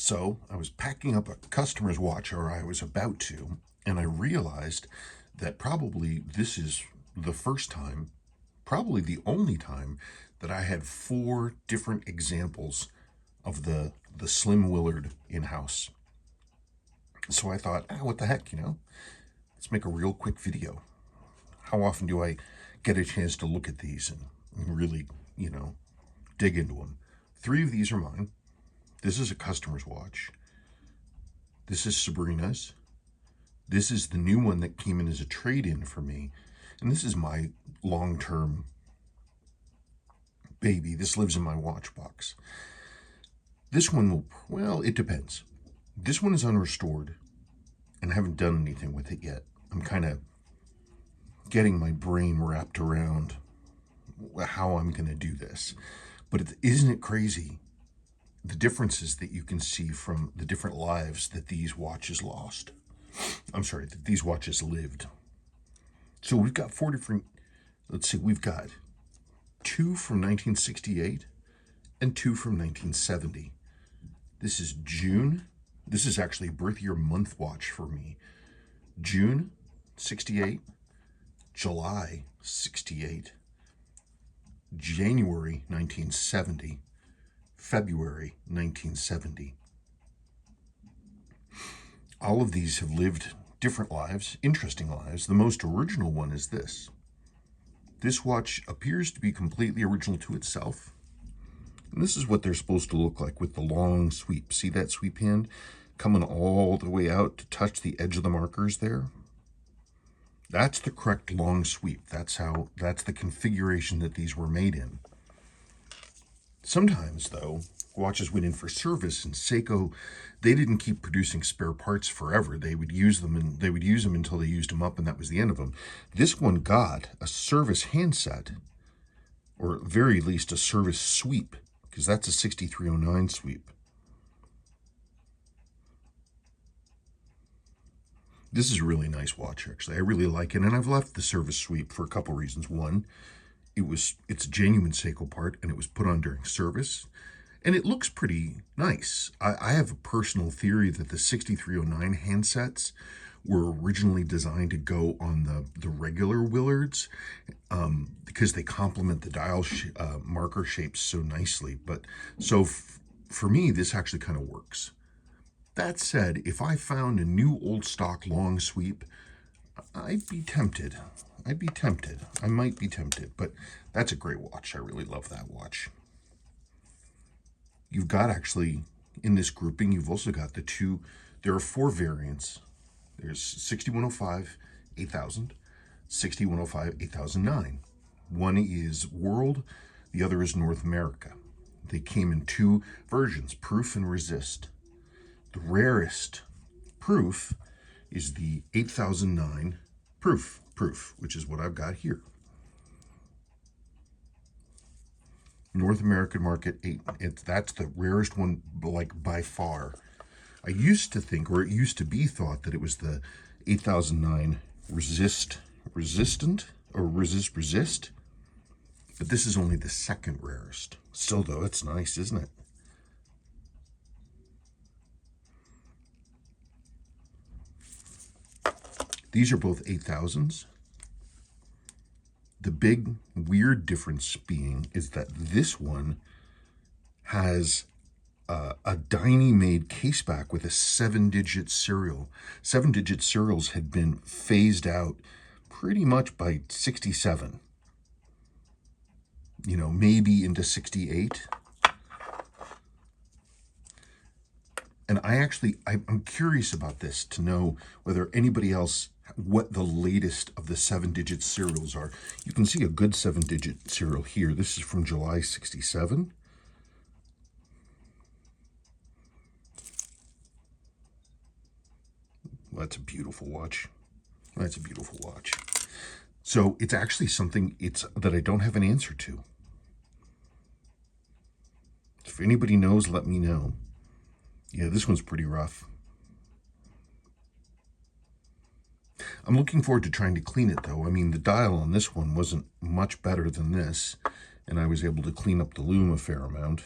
So I was packing up a customer's watch, or I was about to, and I realized that probably this is the first time, probably the only time, that I had 4 different examples of the Slim Willard in-house. So I thought, what the heck, let's make a real quick video. How often do I get a chance to look at these and really, dig into them? 3 of these are mine. This is a customer's watch. This is Sabrina's. This is the new one that came in as a trade-in for me. And this is my long-term baby. This lives in my watch box. This one will, it depends. This one is unrestored, and I haven't done anything with it yet. I'm kind of getting my brain wrapped around how I'm going to do this. But isn't it crazy, the differences that you can see from the different lives that these watches lost? I'm sorry, that these watches lived. So we've got 4 different, let's see, we've got 2 from 1968 and 2 from 1970. This is June. This is actually a birth year month watch for me. June 68, July 68, January 1970, February 1970. All of these have lived different lives, interesting lives. The most original one is this. This watch appears to be completely original to itself. And this is what they're supposed to look like with the long sweep. See that sweep hand coming all the way out to touch the edge of the markers there? That's the correct long sweep. That's the configuration that these were made in. Sometimes, though, watches went in for service, and Seiko, they didn't keep producing spare parts forever. They would use them, and they would use them until they used them up, and that was the end of them. This one got a service handset, or at very least a service sweep, because that's a 6309 sweep. This is a really nice watch, actually. I really like it, and I've left the service sweep for a couple reasons. One, it's a genuine Seiko part, and it was put on during service, and it looks pretty nice. I have a personal theory that the 6309 handsets were originally designed to go on the regular Willards because they complement the dial marker shapes so nicely. But so for me, this actually kind of works. That said, if I found a new old stock long sweep, I'd be tempted. I might be tempted, but that's a great watch. I really love that watch. You've got actually, in this grouping, you've also got there are 4 variants. There's 6105, 8000, 6105, 8009. One is World, the other is North America. They came in 2 versions, Proof and Resist. The rarest proof is the 8009 proof, which is what I've got here. North American market 8. That's the rarest one, like by far. I used to think, or it used to be thought, that it was the 8009 resist, but this is only the 2nd rarest. Still though, it's nice, isn't it? These are both 8000s. The big weird difference being is that this one has a Dynie-made caseback with a 7-digit serial. 7-digit serials had been phased out pretty much by 67. Maybe into 68. And I'm curious about this to know whether anybody else, what the latest of the 7-digit serials are. You can see a good 7-digit serial here. This is from July 67. That's a beautiful watch. So it's actually something that I don't have an answer to. If anybody knows, let me know. Yeah, this one's pretty rough. I'm looking forward to trying to clean it, though. I mean, the dial on this one wasn't much better than this, and I was able to clean up the loom a fair amount.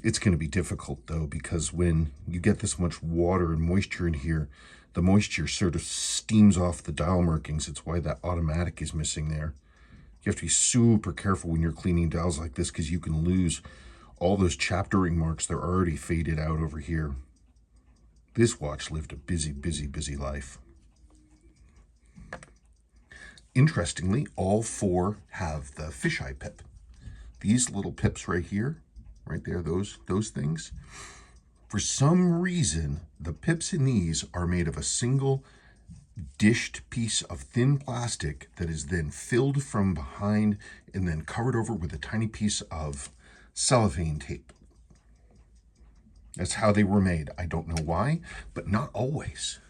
It's going to be difficult though, because when you get this much water and moisture in here, the moisture sort of steams off the dial markings. It's why that automatic is missing there. You have to be super careful when you're cleaning dials like this, because you can lose all those chaptering marks. They're already faded out over here. This watch lived a busy, busy, busy life. Interestingly, all four have the fisheye pip. These little pips right here, right there, those things. For some reason, the pips in these are made of a single dished piece of thin plastic that is then filled from behind and then covered over with a tiny piece of cellophane tape. That's how they were made. I don't know why, but not always.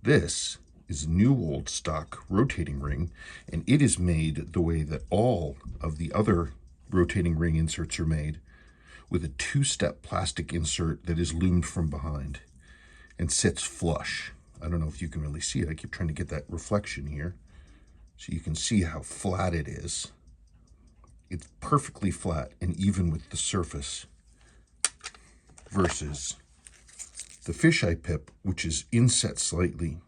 This is a new old stock rotating ring, and it is made the way that all of the other rotating ring inserts are made, with a two-step plastic insert that is loomed from behind and sits flush. I don't know if you can really see it. I keep trying to get that reflection here so you can see how flat it is. It's perfectly flat and even with the surface, versus the fisheye pip, which is inset slightly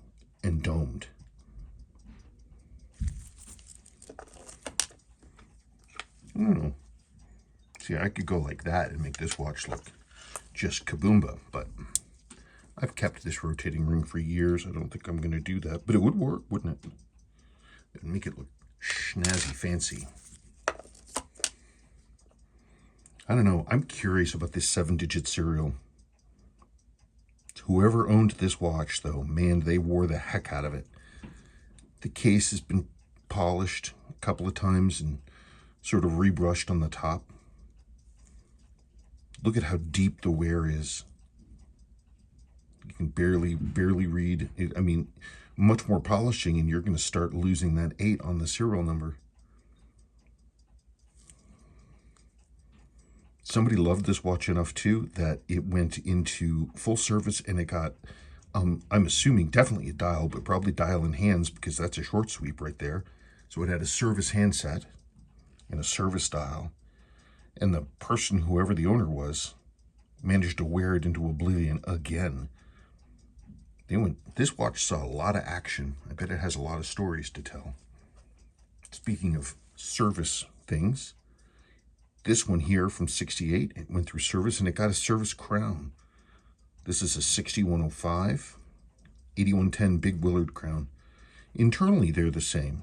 and domed. I don't know. See, I could go like that and make this watch look just kaboomba, but I've kept this rotating ring for years. I don't think I'm going to do that, but it would work, wouldn't it? It would make it look snazzy fancy. I don't know. I'm curious about this 7-digit serial. Whoever owned this watch, though, man, they wore the heck out of it. The case has been polished a couple of times and sort of rebrushed on the top. Look at how deep the wear is. You can barely read it. I mean, much more polishing and you're going to start losing that 8 on the serial number. Somebody loved this watch enough too that it went into full service, and it got, I'm assuming definitely a dial, but probably dial in hands, because that's a short sweep right there. So it had a service handset and a service dial, and the person, whoever the owner was, managed to wear it into oblivion again. This watch saw a lot of action. I bet it has a lot of stories to tell. Speaking of service things, this one here from 68, it went through service and it got a service crown. This is a 6105, 8110 Big Willard crown. Internally, they're the same.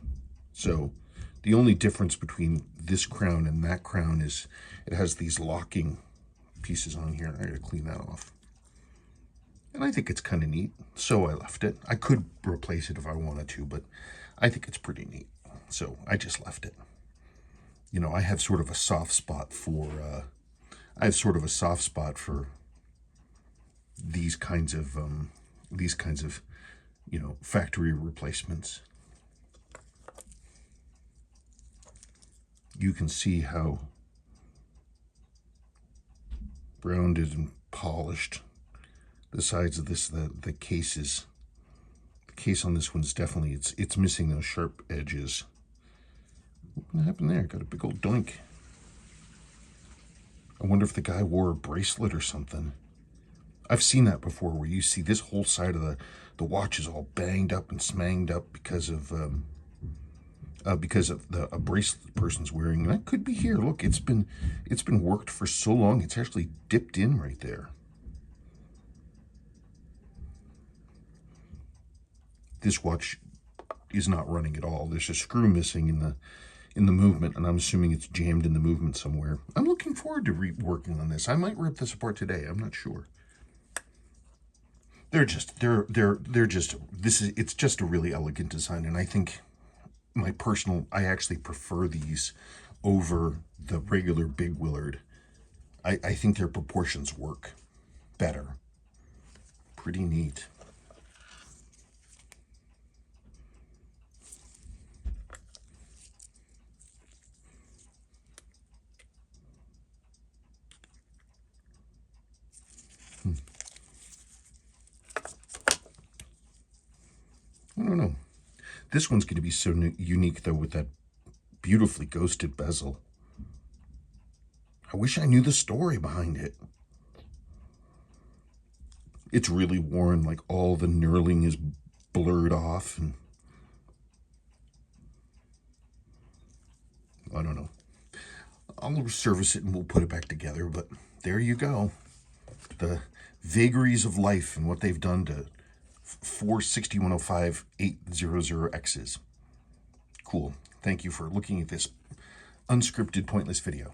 So the only difference between this crown and that crown is it has these locking pieces on here. I gotta clean that off. And I think it's kind of neat, so I left it. I could replace it if I wanted to, but I think it's pretty neat, so I just left it. You know, I have sort of a soft spot for, these kinds of, you know, factory replacements. You can see how rounded and polished the sides of this, the case is. The case on this one's definitely, it's missing those sharp edges. What happened there? Got a big old doink. I wonder if the guy wore a bracelet or something. I've seen that before, where you see this whole side of the watch is all banged up and smanged up because of a bracelet the person's wearing. And that could be here. Look, it's been worked for so long, it's actually dipped in right there. This watch is not running at all. There's a screw missing in the movement, and I'm assuming it's jammed in the movement somewhere. I'm looking forward to working on this. I might rip this apart today. I'm not sure. It's just a really elegant design, and I think I actually prefer these over the regular Big Willard. I think their proportions work better. Pretty neat. I don't know. This one's going to be so unique, though, with that beautifully ghosted bezel. I wish I knew the story behind it. It's really worn, like all the knurling is blurred off, and I don't know. I'll service it and we'll put it back together, but there you go. The vagaries of life and what they've done to 46105 800Xs. Cool. Thank you for looking at this unscripted, pointless video.